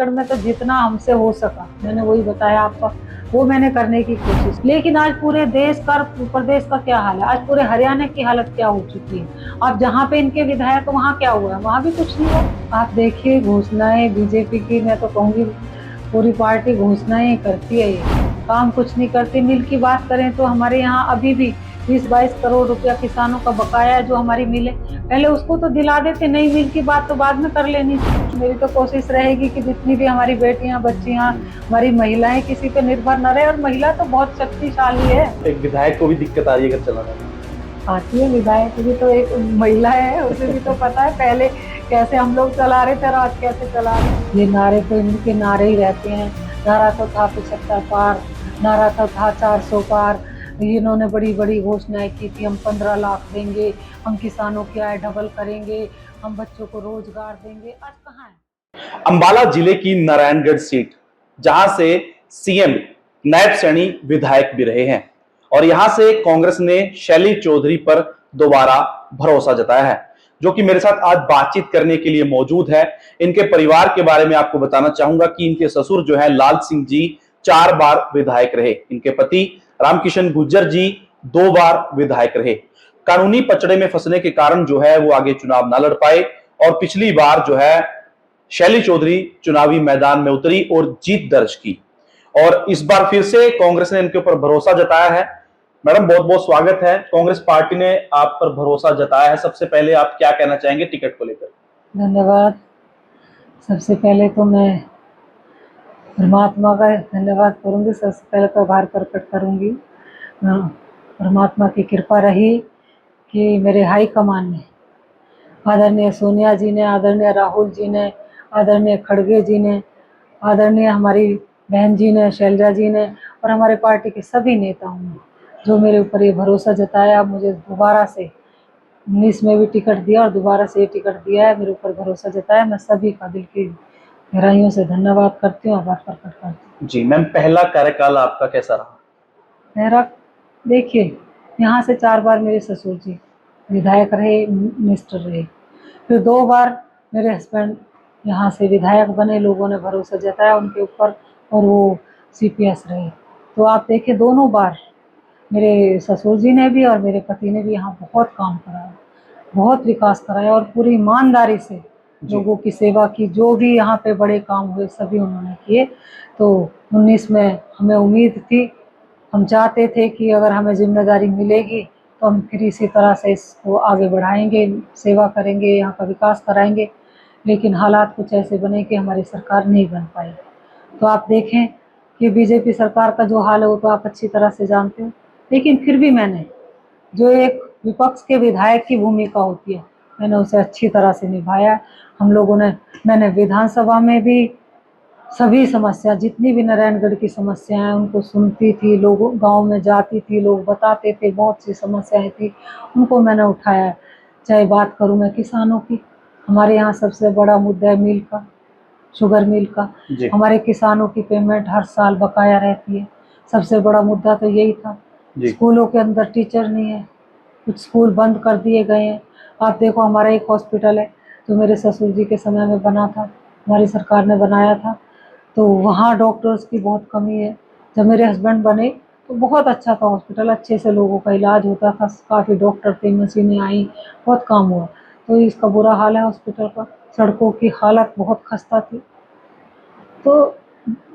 नारायणगढ़ में तो जितना हमसे हो सका मैंने वही बताया आपका, वो मैंने करने की कोशिश। लेकिन आज पूरे देश का, प्रदेश का क्या हाल है, आज पूरे हरियाणा की हालत क्या हो चुकी है। अब जहाँ पे इनके विधायक, वहाँ क्या हुआ है, वहाँ भी कुछ नहीं हुआ। आप देखिए घोषणाएं बीजेपी की, मैं तो कहूँगी पूरी पार्टी घोषणाएं करती है, ये काम कुछ नहीं करती। मिल की बात करें तो हमारे यहाँ अभी भी 20-22 करोड़ रुपया किसानों का बकाया है, जो हमारी मिल है, पहले उसको तो दिला देते। नई मिल की बात तो बाद में कर लेनी थी। मेरी तो कोशिश रहेगी कि जितनी भी हमारी बेटियां, बच्चियां, हमारी महिलाएं किसी पे निर्भर न रहे। और महिला तो बहुत शक्तिशाली है। एक विधायक को भी दिक्कत आ रही है घर चलाने में। आती है, विधायक भी तो एक महिला है, उसे भी तो पता है पहले कैसे हम लोग चला रहे थे और आज कैसे चला रहे हैं। ये नारे तो इनके नारे ही रहते हैं। नारा तो था 75 पार, नारा तो था 400 पार। इन्होंने बड़ी बड़ी घोषणाएं की थी, हम 15 लाख देंगे, हम किसानों की आय डबल करेंगे, हम बच्चों को रोजगार देंगे। आज कहाँ है। अंबाला जिले की नारायणगढ़ सीट, जहां से सीएम नायब सैनी विधायक भी रहे हैं, और यहां से कांग्रेस ने शैली चौधरी पर दोबारा भरोसा जताया है, जो कि मेरे साथ आज बातचीत करने के लिए मौजूद है। इनके परिवार के बारे में आपको बताना चाहूंगा कि इनके ससुर जो है लाल सिंह जी 4 बार विधायक रहे। इनके पति रामकिशन गुर्जर जी 2 बार विधायक रहे। कानूनी पचड़े में फंसने के कारण जो है वो आगे चुनाव ना लड़ पाए, और पिछली बार जो है शैली चौधरी चुनावी मैदान में उतरी और जीत दर्ज की, और इस बार फिर से कांग्रेस ने इनके ऊपर भरोसा जताया है। मैडम, बहुत बहुत स्वागत है। कांग्रेस पार्टी ने आप पर भरोसा जताया है। सबसे पहले आप क्या कहना चाहेंगे टिकट को लेकर? धन्यवाद। सबसे पहले तो मैं परमात्मा का धन्यवाद करूंगी। सबसे पहले तो आभार प्रकट करूंगी। परमात्मा की कृपा रही कि मेरे हाई कमान ने, आदरणीय सोनिया जी ने, आदरणीय राहुल जी ने, आदरणीय खड़गे जी ने, आदरणीय हमारी बहन जी ने, शैलजा जी ने, और हमारे पार्टी के सभी नेताओं ने जो मेरे ऊपर ये भरोसा जताया, मुझे दोबारा से 19 में भी टिकट दिया और दोबारा से ये टिकट दिया है, मेरे ऊपर भरोसा जताया, मैं सभी का दिल की गहराइयों से धन्यवाद करती हूँ, आभार प्रकट करती हूँ। जी मैम, पहला कार्यकाल आपका कैसा रहा? मेरा देखिए, यहाँ से 4 बार मेरे ससुर जी विधायक रहे, मिनिस्टर रहे, फिर 2 बार मेरे हस्बैंड यहाँ से विधायक बने, लोगों ने भरोसा जताया उनके ऊपर, और वो सीपीएस रहे। तो आप देखिए, दोनों बार मेरे ससुर जी ने भी और मेरे पति ने भी यहाँ बहुत काम कराया, बहुत विकास कराया, और पूरी ईमानदारी से लोगों की सेवा की। जो भी यहाँ पे बड़े काम हुए सभी उन्होंने किए। तो 19 में हमें उम्मीद थी, हम चाहते थे कि अगर हमें जिम्मेदारी मिलेगी तो हम फिर इसी तरह से इसको आगे बढ़ाएंगे, सेवा करेंगे, यहाँ का विकास कराएंगे। लेकिन हालात कुछ ऐसे बने कि हमारी सरकार नहीं बन पाई। तो आप देखें कि बीजेपी सरकार का जो हाल है वो तो आप अच्छी तरह से जानते हो। लेकिन फिर भी मैंने, जो एक विपक्ष के विधायक की भूमिका होती है, मैंने उसे अच्छी तरह से निभाया। हम लोगों ने, मैंने विधानसभा में भी सभी समस्या, जितनी भी नारायणगढ़ की समस्याएं हैं उनको सुनती थी, लोगों गांव में जाती थी, लोग बताते थे, बहुत सी समस्याएं थी, उनको मैंने उठाया। चाहे बात करूं मैं किसानों की, हमारे यहाँ सबसे बड़ा मुद्दा है मिल का, शुगर मिल का। हमारे किसानों की पेमेंट हर साल बकाया रहती है, सबसे बड़ा मुद्दा तो यही था। स्कूलों के अंदर टीचर नहीं है, कुछ स्कूल बंद कर दिए गए हैं। आप देखो, हमारा एक हॉस्पिटल है जो मेरे ससुर जी के समय में बना था, हमारी सरकार ने बनाया था, तो वहाँ डॉक्टर्स की बहुत कमी है। जब मेरे हस्बैंड बने तो बहुत अच्छा था हॉस्पिटल, अच्छे से लोगों का इलाज होता था, काफ़ी डॉक्टर थे, मशीनें आई, बहुत काम हुआ। तो इसका बुरा हाल है हॉस्पिटल का, सड़कों की हालत बहुत खस्ता थी। तो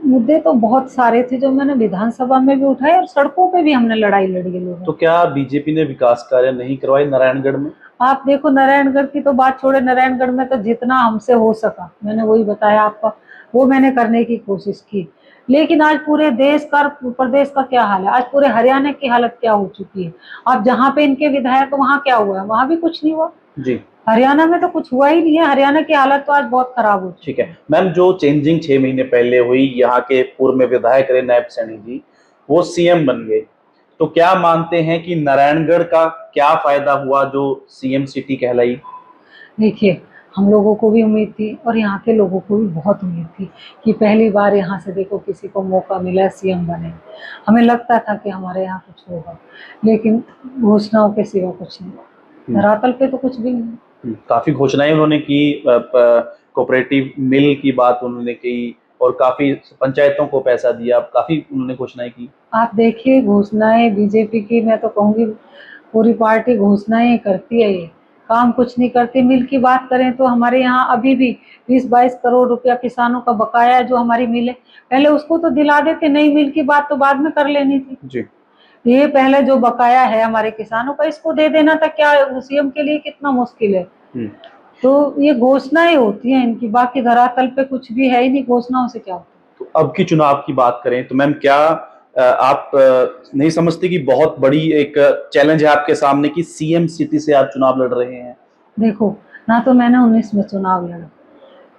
मुद्दे तो बहुत सारे थे जो मैंने विधानसभा में भी उठाए, और सड़कों पे भी हमने लड़ाई लड़ी है लोगों। तो क्या बीजेपी ने विकास कार्य नहीं करवाए नारायणगढ़ में? आप देखो, नारायणगढ़ की तो बात छोड़े, नारायणगढ़ में तो जितना हमसे हो सका मैंने वही बताया आपका, वो मैंने करने की कोशिश की। लेकिन आज पूरे देश का, प्रदेश का क्या हाल है, आज पूरे हरियाणा की हालत क्या हो चुकी है। अब जहाँ पे इनके विधायक, वहाँ क्या हुआ है, वहाँ भी कुछ नहीं हुआ। जी, हरियाणा में तो कुछ हुआ ही नहीं है। हरियाणा की हालत तो आज बहुत खराब हो चुकी है। ठीक है मैम, जो चेंजिंग 6 महीने पहले हुई, यहाँ के पूर्व में विधायक रहे नायब सैनी जी, वो सीएम बन गए, तो क्या मानते हैं कि नारायणगढ़ का क्या फायदा हुआ जो सीएम सिटी कहलाई? देखिए, हम लोगों को भी उम्मीद थी और यहाँ के लोगों को भी बहुत उम्मीद थी कि पहली बार यहाँ से देखो किसी को मौका मिला सीएम बने। हमें लगता था कि हमारे यहाँ कुछ होगा, लेकिन घोषणाओं के सिवा कुछ नहीं, धरातल पे तो कुछ भी नहीं। काफी घोषणाएं उन्होंने की, कोऑपरेटिव मिल की बात उन्होंने की और काफी पंचायतों को पैसा दिया, काफी उन्होंने घोषणाएं की। आप देखिए घोषणाएं बीजेपी की, मैं तो कहूंगी पूरी पार्टी घोषणाएं करती है, ये काम कुछ नहीं करती। मिल की बात करें तो हमारे यहाँ अभी भी 20-22 करोड़ रुपया किसानों का बकाया है, जो हमारी मिल है। पहले उसको तो दिला देते, नई मिल की बात तो बाद में कर लेनी थी। जी। ये पहले जो बकाया है हमारे किसानों का, इसको दे देना था। क्या सीएम के लिए कितना मुश्किल है। तो ये घोषणाएं होती हैं इनकी, बाकी धरातल पे कुछ भी है ही नहीं। घोषणाओं से क्या होता है। तो अब की चुनाव की बात करें तो मैम क्या आप नहीं समझते कि बहुत बड़ी एक चैलेंज है आपके सामने कि सीएम सिटी से आप चुनाव लड़ रहे हैं? देखो, ना तो मैंने 19 में चुनाव लड़ा,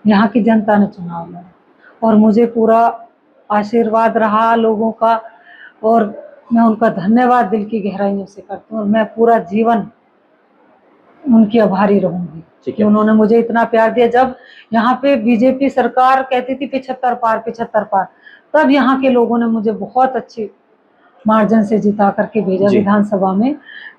यहाँ की जनता ने चुनाव लड़ा, और मुझे पूरा आशीर्वाद रहा लोगों का, और मैं उनका धन्यवाद दिल की गहराइयों से करती हूँ। और मैं पूरा जीवन उनकी आभारी रहूंगी कि उन्होंने मुझे इतना प्यार दिया। जब यहाँ पे बीजेपी सरकार कहती थी 75 पार 75 पार, तब यहाँ के लोगों ने मुझे बहुत अच्छी मार्जिन से जिता करके भेजा विधानसभा में।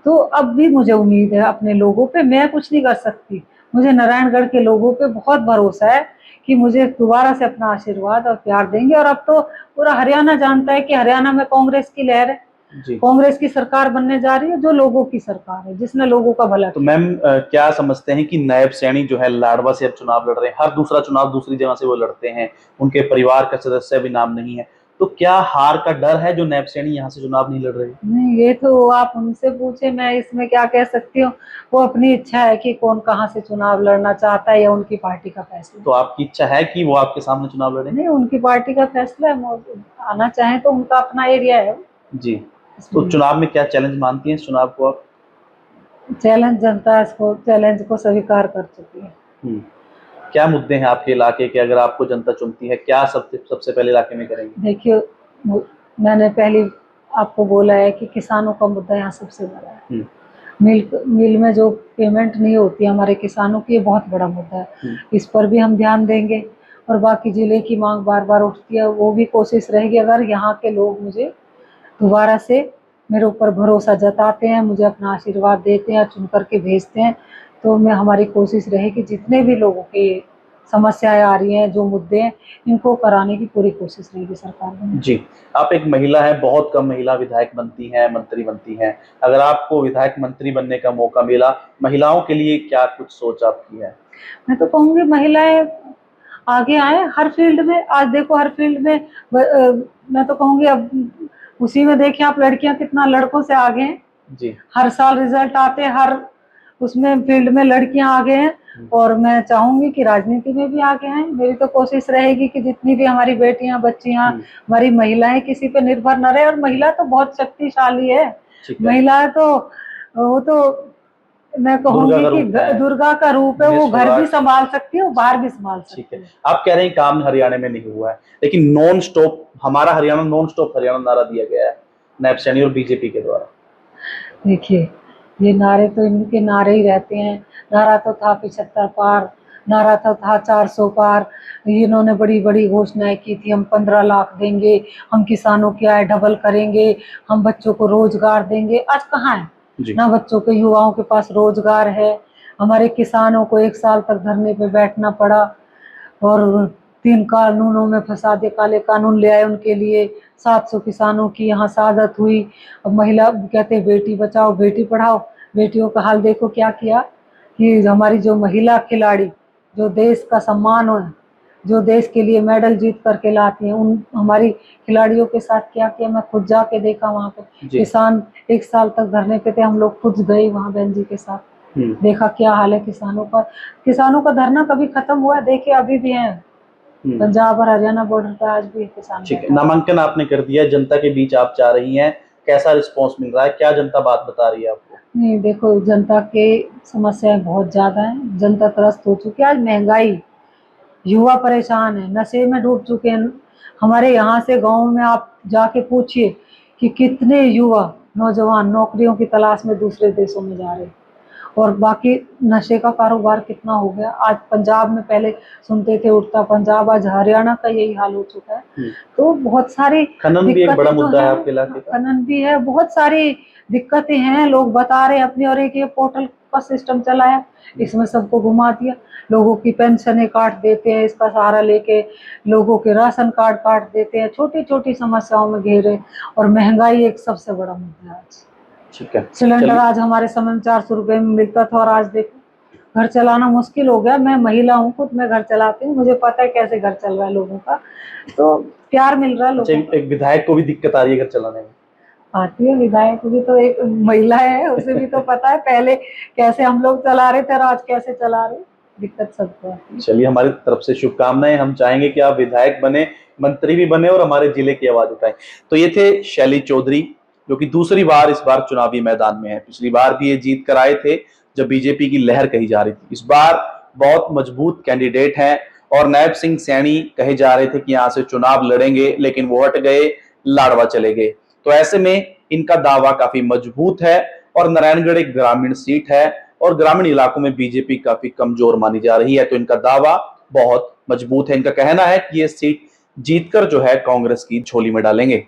तो अब भी मुझे उम्मीद है अपने लोगों पे। मैं कुछ नहीं कर सकती, मुझे नारायणगढ़ के लोगों पे बहुत भरोसा है कि मुझे दोबारा से अपना आशीर्वाद और प्यार देंगे। और अब तो पूरा हरियाणा जानता है कि हरियाणा में कांग्रेस की लहर है, कांग्रेस की सरकार बनने जा रही है, जो लोगों की सरकार है, जिसने लोगों का भला। तो मैम क्या समझते हैं कि नायब सैनी जो है लाडवा से अब चुनाव लड़ रहे हैं, हर दूसरा चुनाव दूसरी जगह से वो लड़ते हैं, उनके परिवार का सदस्य भी नाम नहीं है, तो क्या हार का डर है जो नायब सैनी यहाँ से चुनाव नहीं लड़ रहे? नहीं, ये तो आप उनसे पूछे, मैं इसमें क्या कह सकती हूँ। वो अपनी इच्छा है कि कौन कहाँ से चुनाव लड़ना चाहता है, या उनकी पार्टी का फैसला। तो आपकी इच्छा है कि वो आपके सामने चुनाव लड़े? नहीं, उनकी पार्टी का फैसला है, आना चाहे तो उनका अपना एरिया है जी। तो चुनाव में क्या चैलेंज मानती हैं इस चुनाव को आप? चैलेंज, जनता इसको चैलेंज को स्वीकार कर चुकी है। क्या मुद्दे हैं आपके इलाके के, अगर आपको जनता चुनती है, क्या सबसे पहले इलाके में करेंगे? देखिए, मैंने पहले आपको बोला है कि किसानों का मुद्दा यहाँ सबसे बड़ा है। मिल में जो पेमेंट नहीं होती हमारे किसानों की, ये बहुत बड़ा मुद्दा है। इस पर भी हम ध्यान देंगे। और बाकी जिले की मांग बार बार उठती है, वो भी कोशिश रहेगी। अगर यहाँ के लोग मुझे दोबारा से मेरे ऊपर भरोसा जताते हैं, मुझे अपना आशीर्वाद देते हैं, चुन करके भेजते हैं, तो हमारी कोशिश रहेगी जितने भी लोगों की समस्याएं आ रही हैं, जो मुद्दे हैं, इनको कराने की पूरी कोशिश रहेगी सरकार में। जी। आप एक महिला है, बहुत कम महिला विधायक बनती हैं, मंत्री बनती हैं। अगर आपको विधायक मंत्री बनने का मौका मिला, महिलाओं के लिए क्या कुछ सोच आपकी है? मैं तो कहूँगी महिलाएं आगे आए हर फील्ड में। आज देखो हर फील्ड में मैं तो कहूँगी अब उसी में देखिए आप, लड़कियां कितना लड़कों से आगे हैं। जी। हर साल रिजल्ट आते हैं, हर उसमें फील्ड में लड़कियां आगे हैं। और मैं चाहूंगी कि राजनीति में भी आगे हैं। मेरी तो कोशिश रहेगी कि जितनी भी हमारी बेटियां, बच्चियां, हमारी महिलाएं किसी पे निर्भर न रहे। और महिला तो बहुत शक्तिशाली है। महिला तो वो तो मैं कहूंगी कि दुर्गा का रूप है। वो घर भी संभाल सकती है, बाहर भी संभाल सकती है। आप कह रहे हैं काम हरियाणा में नहीं हुआ है, लेकिन नॉन स्टॉप हमारा हरियाणा, नॉन स्टॉप हरियाणा नारा दिया गया है नायब सैनी और बीजेपी के द्वारा। देखिए, ये नारे तो इनके नारे ही रहते हैं। नारा तो था 75 पार, नारा तो था 400 पार। इन्होंने बड़ी बड़ी घोषणाएं की थी, हम 15 लाख देंगे, हम किसानों की आय डबल करेंगे, हम बच्चों को रोजगार देंगे। आज कहाँ है? ना बच्चों के, युवाओं के पास रोजगार है। हमारे किसानों को 1 साल तक धरने पे बैठना पड़ा, और 3 कानूनों में फंसा दिए, काले कानून ले आए उनके लिए। 700 किसानों की यहाँ शहादत हुई। अब महिला कहते हैं बेटी बचाओ बेटी पढ़ाओ, बेटियों का हाल देखो क्या किया। कि हमारी जो महिला खिलाड़ी, जो देश का सम्मान हो, जो देश के लिए मेडल जीत करके लाती हैं, उन हमारी खिलाड़ियों के साथ क्या किया। मैं खुद जाके देखा वहाँ पे, किसान 1 साल तक धरने पे थे, हम लोग खुद गए वहाँ बहन जी के साथ, देखा क्या हाल है किसानों का। किसानों का धरना कभी खत्म हुआ है? देखिए अभी भी है, पंजाब और हरियाणा बॉर्डर पे आज भी किसान। ठीक है, नामांकन आपने कर दिया, जनता के बीच आप जा रही हैं, कैसा रिस्पॉन्स मिल रहा है? क्या जनता बात बता रही है आपको? नहीं, देखो जनता के समस्याएं बहुत ज्यादा हैं, जनता त्रस्त हो चुकी है। आज महंगाई, युवा परेशान है, नशे में डूब चुके हैं। हमारे यहाँ से गांव में आप जाके पूछिए कि कितने युवा नौजवान नौकरियों की तलाश में दूसरे देशों में जा रहे हैं। और बाकी नशे का कारोबार कितना हो गया। आज पंजाब में पहले सुनते थे उठता पंजाब, आज हरियाणा का यही हाल हो चुका है। तो बहुत सारी खनन भी एक बड़ा दिक्कतें तो मुद्दा है हैं, आपके इलाके का। खनन भी है, बहुत सारी दिक्कतें हैं, लोग बता रहे हैं अपनी। और एक ये पोर्टल का सिस्टम चलाया, इसमें सबको घुमा दिया, लोगों की पेंशनें काट देते हैं, इसका सहारा लेके लोगों के राशन कार्ड काट देते हैं, छोटी छोटी समस्याओं में घेरे। और महंगाई एक सबसे बड़ा मुद्दा है आज। ठीक है, सिलेंडर चलिए। आज हमारे समय में 400 रुपए में मिलता था, और आज देखो घर चलाना मुश्किल हो गया। मैं महिला हूँ, खुद मैं घर चलाती हूँ, मुझे पता है कैसे घर चल रहा है लोगों का। तो प्यार मिल रहा है अच्छा, लोगों को। एक विधायक को भी दिक्कत आ रही है घर चलाने में। आती है, विधायक भी तो एक महिला है, उसे भी तो पता है पहले कैसे हम लोग चला रहे थे और आज कैसे चला रहे। दिक्कत सबको आती है। चलिए, हमारी तरफ से शुभकामनाएं। हम चाहेंगे कि आप विधायक बने, मंत्री भी बने और हमारे जिले की आवाज उठाएं। तो ये थे शैली चौधरी, जो कि दूसरी बार इस बार चुनावी मैदान में है। पिछली बार भी ये जीत कर आए थे जब बीजेपी की लहर कही जा रही थी। इस बार बहुत मजबूत कैंडिडेट हैं और नायब सिंह सैनी कहे जा रहे थे कि यहां से चुनाव लड़ेंगे, लेकिन वो हट गए, लाडवा चले गए। तो ऐसे में इनका दावा काफी मजबूत है। और नारायणगढ़ एक ग्रामीण सीट है और ग्रामीण इलाकों में बीजेपी काफी कमजोर मानी जा रही है, तो इनका दावा बहुत मजबूत है। इनका कहना है कि ये सीट जीतकर जो है कांग्रेस की झोली में डालेंगे।